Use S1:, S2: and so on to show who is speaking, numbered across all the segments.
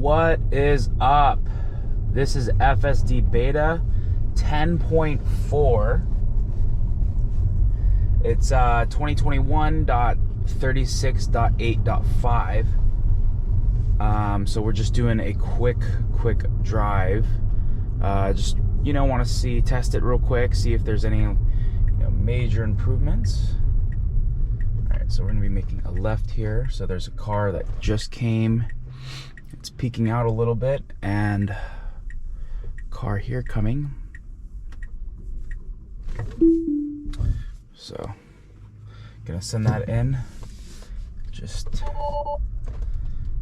S1: What is up? This is FSD Beta 10.4. It's 2021.36.8.5. So we're just doing a quick drive. Just want to test it real quick, see if there's any major improvements. All right, so we're gonna be making a left here. So there's a car that just came. It's peeking out a little bit, and car here coming. So gonna send that in.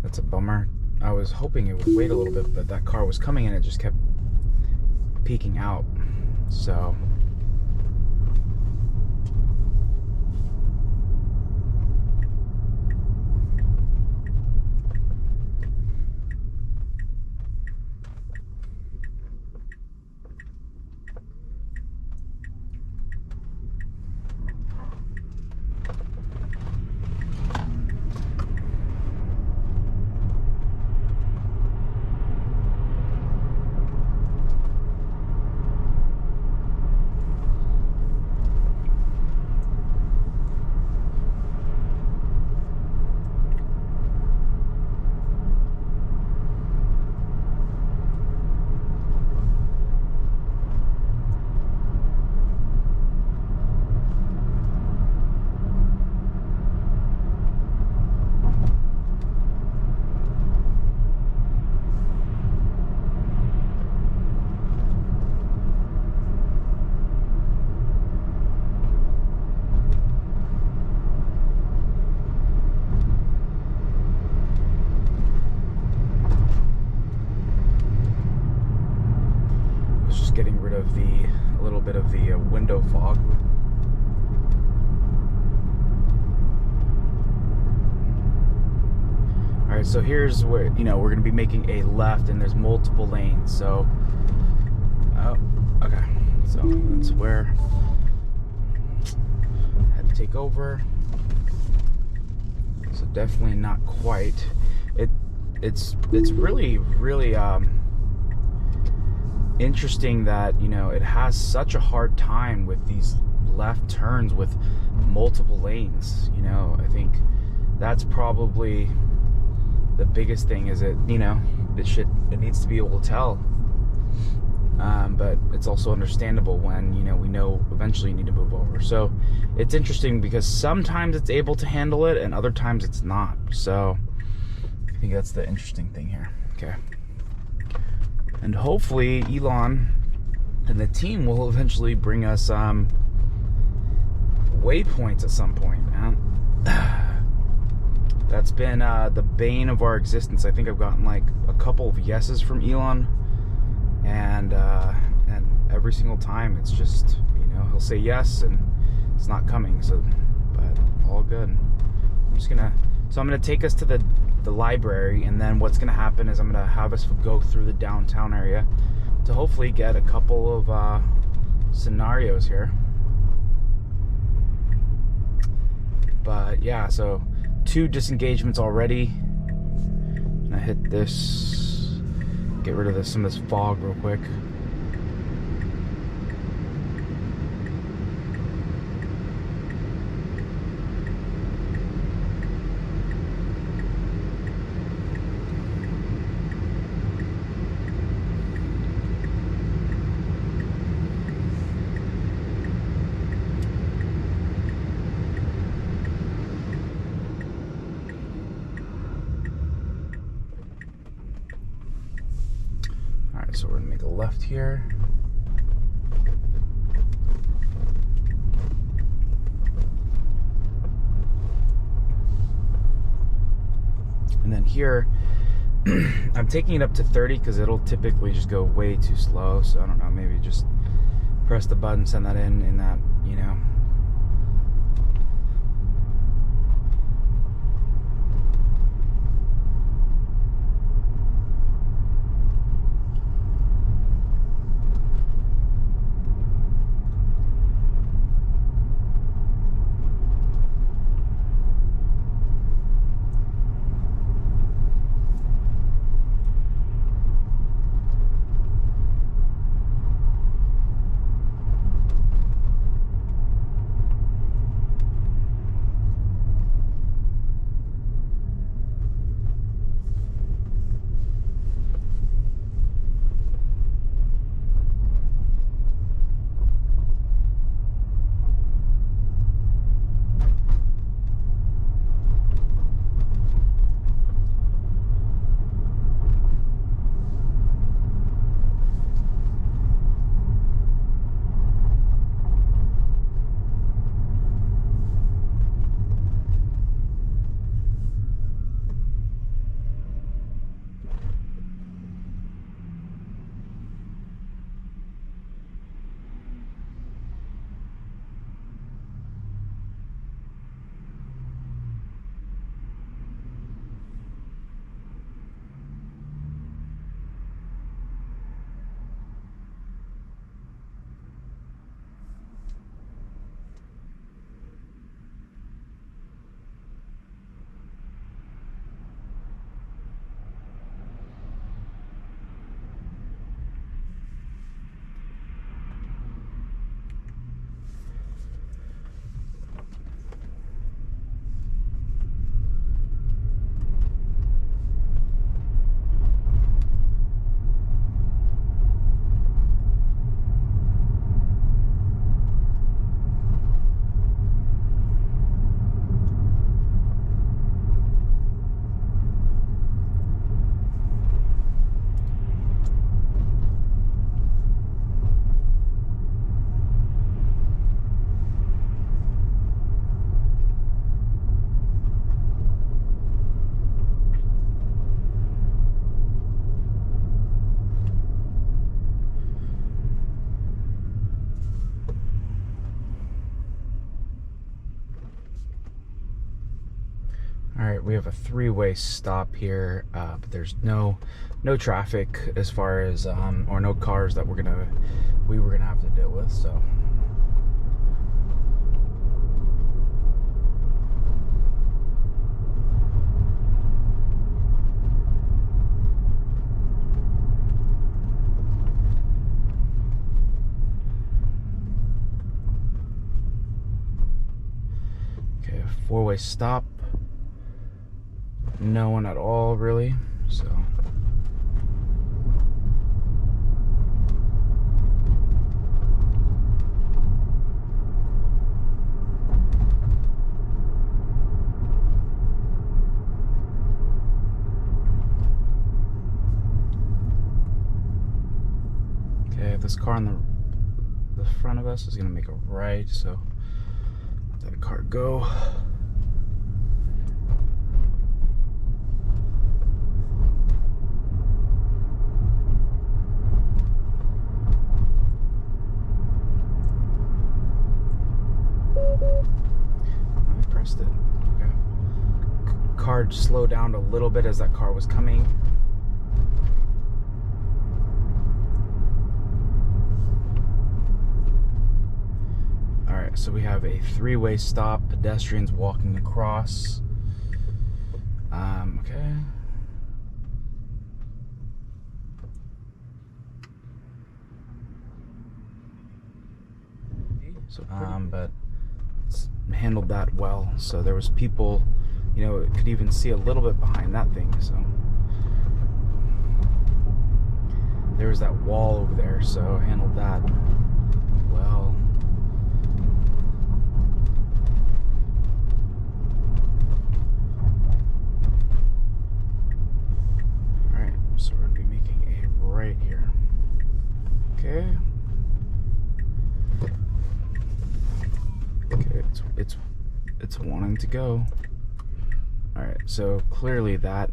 S1: That's a bummer. I was hoping it would wait a little bit, but that car was coming and it just kept peeking out. So getting rid of a little bit of the window fog. All right, so here's where we're going to be making a left, and there's multiple lanes. So, okay, so that's where I had to take over. So definitely not quite. It's really interesting that it has such a hard time with these left turns with multiple lanes. I think that's probably the biggest thing, is it needs to be able to tell, but it's also understandable when we know eventually you need to move over. So it's interesting because sometimes it's able to handle it and other times it's not. So I think that's the interesting thing here. Okay. And hopefully Elon and the team will eventually bring us waypoints at some point, man. That's been the bane of our existence. I think I've gotten like a couple of yeses from Elon, and every single time it's just he'll say yes and it's not coming. So, but all good. I'm gonna take us to the library, and then what's gonna happen is I'm gonna have us go through the downtown area to hopefully get a couple of scenarios here. But yeah, so 2 disengagements already. I'm gonna hit this, get rid of some of this fog real quick. So we're gonna make a left here. And then here, I'm taking it up to 30 because it'll typically just go way too slow. So I don't know, maybe just press the button, send that in that, All right, we have a three-way stop here, but there's no traffic as far as or no cars that we were gonna have to deal with. So okay, a four-way stop. No one at all, really. So okay, this car on the front of us is gonna make a right, so let that car go. I pressed it. Okay. Car slowed down a little bit as that car was coming. All right, so we have a three-way stop. Pedestrians walking across. Okay. So, but it's handled that well. So there was people, you know, could even see a little bit behind that thing. So there was that wall over there. So handled that well. All right, so we're gonna be making a right here. Okay. Okay, it's wanting to go. All right, so clearly that.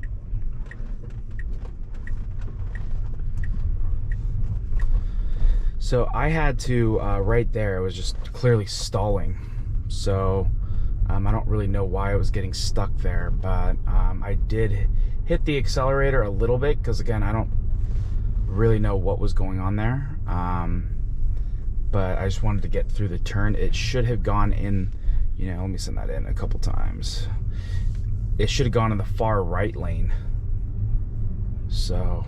S1: So I had to right there. It was just clearly stalling. So I don't really know why I was getting stuck there, but I did hit the accelerator a little bit because again I don't really know what was going on there. But I just wanted to get through the turn. It should have gone in, you know, let me send that in a couple times. It should have gone in the far right lane. So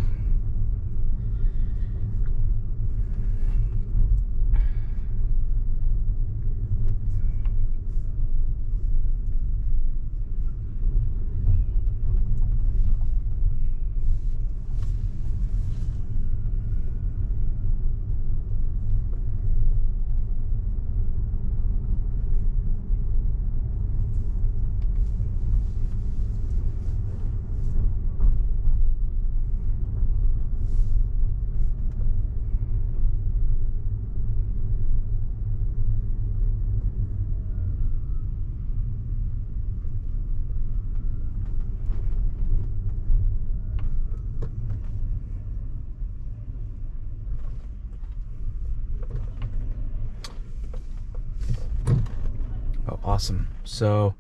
S1: awesome. So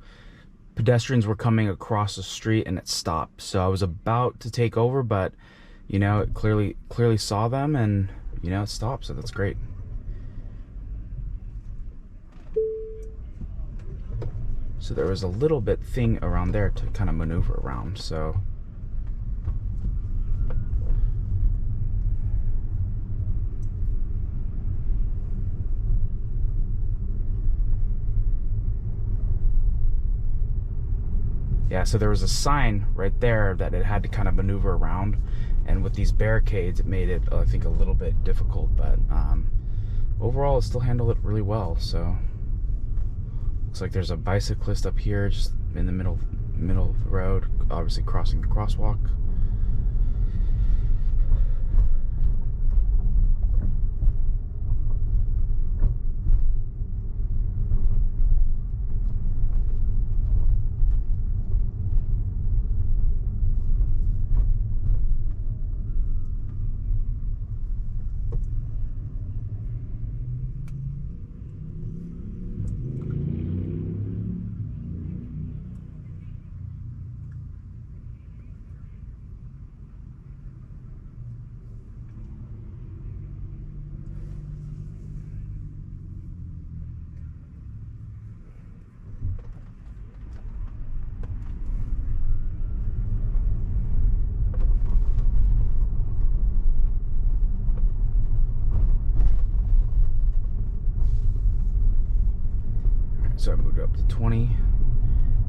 S1: pedestrians were coming across the street and it stopped. So I was about to take over, but you know, it clearly saw them and you know, it stopped. So that's great. So there was a little bit thing around there to kind of maneuver around. So yeah, so there was a sign right there that it had to kind of maneuver around, and with these barricades it made it I think a little bit difficult, but overall it still handled it really well. So looks like there's a bicyclist up here just in the middle of the road, obviously crossing the crosswalk. So I moved up to 20,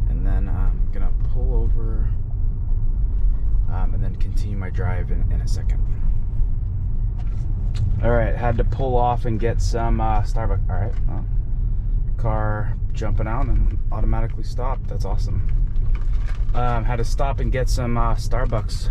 S1: and then I'm gonna pull over and then continue my drive in a second. All right, had to pull off and get some Starbucks. All right, well, car jumping out and automatically stopped. That's awesome. Had to stop and get some Starbucks.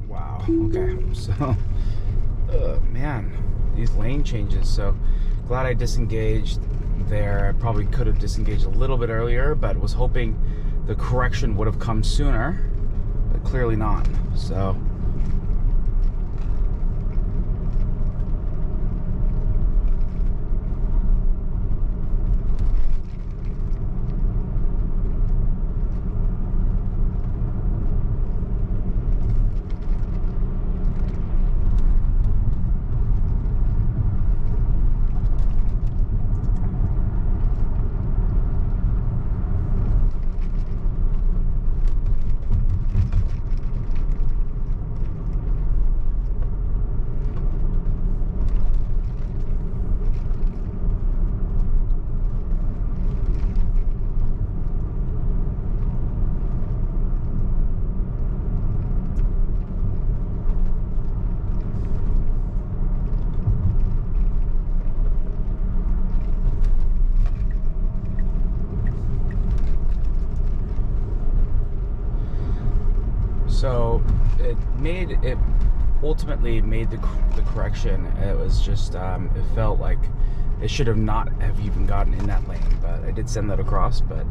S1: Wow, okay, so, man, these lane changes, so glad I disengaged there. I probably could have disengaged a little bit earlier, but was hoping the correction would have come sooner, but clearly not, so. So it ultimately made the correction. It was just it felt like it should have not have even gotten in that lane, but I did send that across. But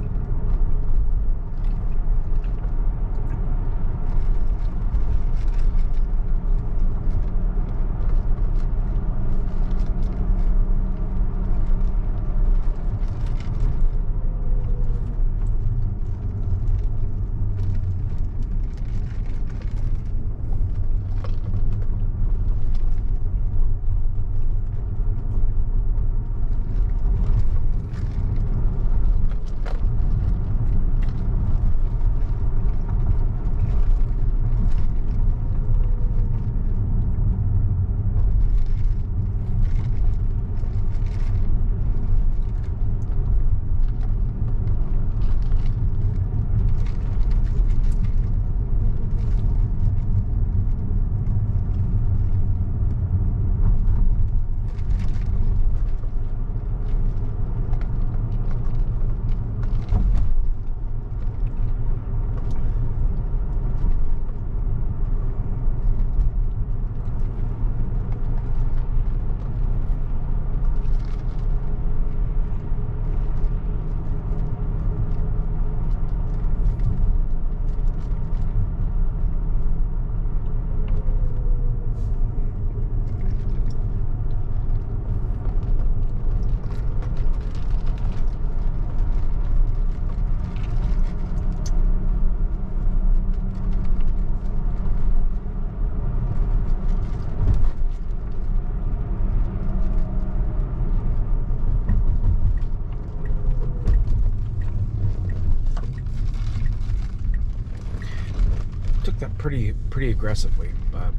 S1: took that pretty aggressively, but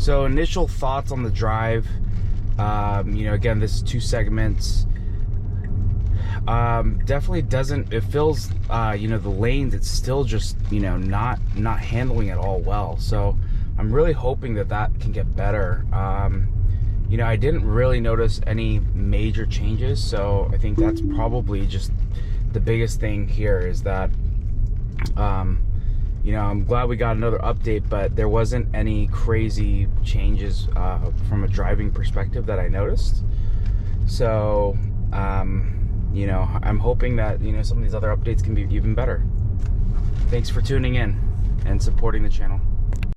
S1: So initial thoughts on the drive. You know, again, this is 2 segments. Definitely doesn't, it feels, you know, the lanes, it's still just, you know, not handling it all well. So I'm really hoping that that can get better. You know, I didn't really notice any major changes, so I think that's probably just the biggest thing here is that, you know, I'm glad we got another update, but there wasn't any crazy changes from a driving perspective that I noticed. So, you know, I'm hoping that, you know, some of these other updates can be even better. Thanks for tuning in and supporting the channel.